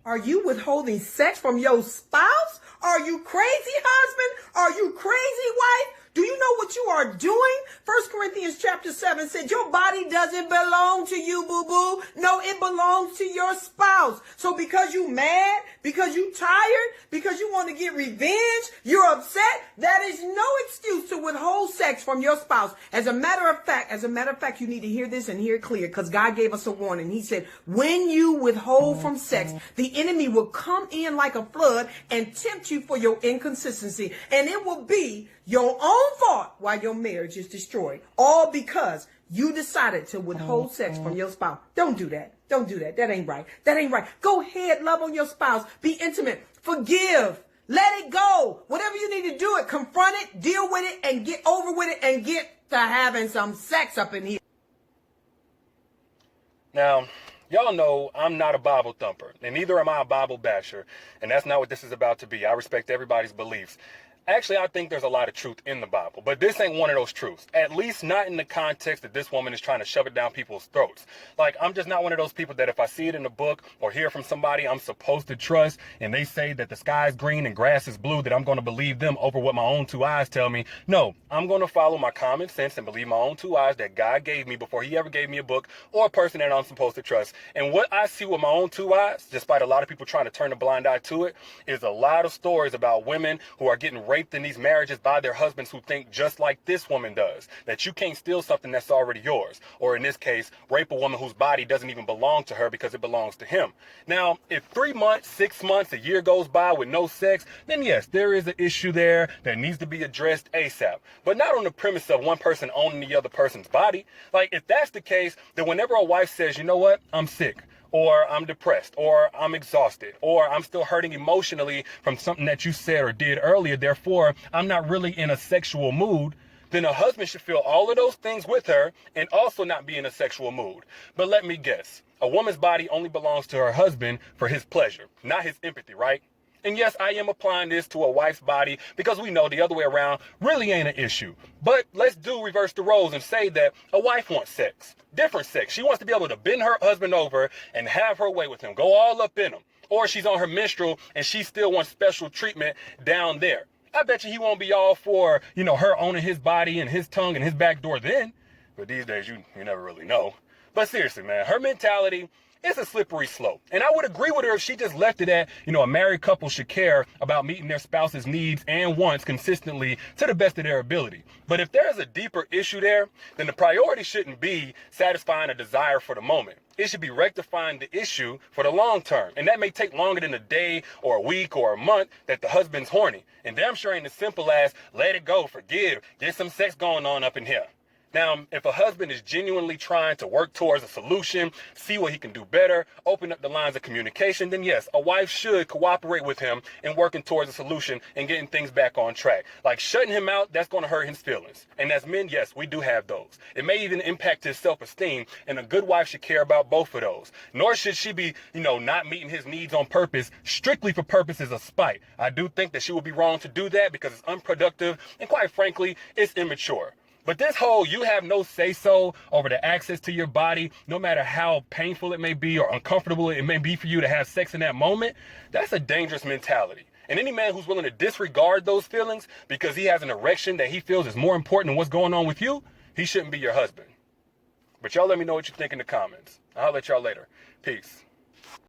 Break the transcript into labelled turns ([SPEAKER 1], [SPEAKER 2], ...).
[SPEAKER 1] Are you withholding sex from your spouse? Are you crazy, husband? Are you crazy, wife? Do you know what you are doing? 1 Corinthians chapter 7 said your body doesn't belong to you, boo-boo. No, it belongs to your spouse. So because you mad, because you tired, because you want to get revenge, you're upset, that is no excuse to withhold sex from your spouse. As a matter of fact, you need to hear this and hear it clear, because God gave us a warning. He said, when you withhold from sex, the enemy will come in like a flood and tempt you for your inconsistency. And it will be your own fault why your marriage is destroyed. All because you decided to withhold sex from your spouse. Don't do that. Don't do that. That ain't right. That ain't right. Go ahead, love on your spouse. Be intimate. Forgive. Let it go. Whatever you need to do it, confront it, deal with it, and get over with it, and get to having some sex up in here.
[SPEAKER 2] Now, y'all know I'm not a Bible thumper, and neither am I a Bible basher, and that's not what this is about to be. I respect everybody's beliefs. Actually, I think there's a lot of truth in the Bible, but this ain't one of those truths. At least not in the context that this woman is trying to shove it down people's throats. Like, I'm just not one of those people that if I see it in a book or hear from somebody I'm supposed to trust, and they say that the sky's green and grass is blue, that I'm going to believe them over what my own two eyes tell me. No, I'm going to follow my common sense and believe my own two eyes that God gave me before he ever gave me a book or a person that I'm supposed to trust. And what I see with my own two eyes, despite a lot of people trying to turn a blind eye to it, is a lot of stories about women who are getting raped in these marriages by their husbands who think just like this woman does, that you can't steal something that's already yours, or in this case, rape a woman whose body doesn't even belong to her because it belongs to him. Now, if 3 months, 6 months, a year goes by with no sex, then yes, there is an issue there that needs to be addressed ASAP, but not on the premise of one person owning the other person's body. Like, if that's the case, then whenever a wife says, you know what, I'm sick, or I'm depressed, or I'm exhausted, or I'm still hurting emotionally from something that you said or did earlier, therefore I'm not really in a sexual mood, then a husband should feel all of those things with her and also not be in a sexual mood. But let me guess, a woman's body only belongs to her husband for his pleasure, not his empathy, right? And yes, I am applying this to a wife's body because we know the other way around really ain't an issue. But let's do reverse the roles and say that a wife wants sex, different sex. She wants to be able to bend her husband over and have her way with him, go all up in him. Or she's on her menstrual and she still wants special treatment down there. I bet you he won't be all for, her owning his body and his tongue and his back door then. But these days, you never really know. But seriously, man, her mentality, it's a slippery slope. And I would agree with her if she just left it at, a married couple should care about meeting their spouse's needs and wants consistently to the best of their ability. But if there's a deeper issue there, then the priority shouldn't be satisfying a desire for the moment. It should be rectifying the issue for the long term. And that may take longer than a day or a week or a month that the husband's horny. And damn sure ain't as simple as let it go, forgive, get some sex going on up in here. Now, if a husband is genuinely trying to work towards a solution, see what he can do better, open up the lines of communication, then yes, a wife should cooperate with him in working towards a solution and getting things back on track. Like shutting him out, that's going to hurt his feelings. And as men, yes, we do have those. It may even impact his self-esteem, and a good wife should care about both of those. Nor should she be, not meeting his needs on purpose, strictly for purposes of spite. I do think that she would be wrong to do that because it's unproductive and quite frankly, it's immature. But this whole you have no say-so over the access to your body, no matter how painful it may be or uncomfortable it may be for you to have sex in that moment, that's a dangerous mentality. And any man who's willing to disregard those feelings because he has an erection that he feels is more important than what's going on with you, he shouldn't be your husband. But y'all let me know what you think in the comments. I'll let y'all later. Peace.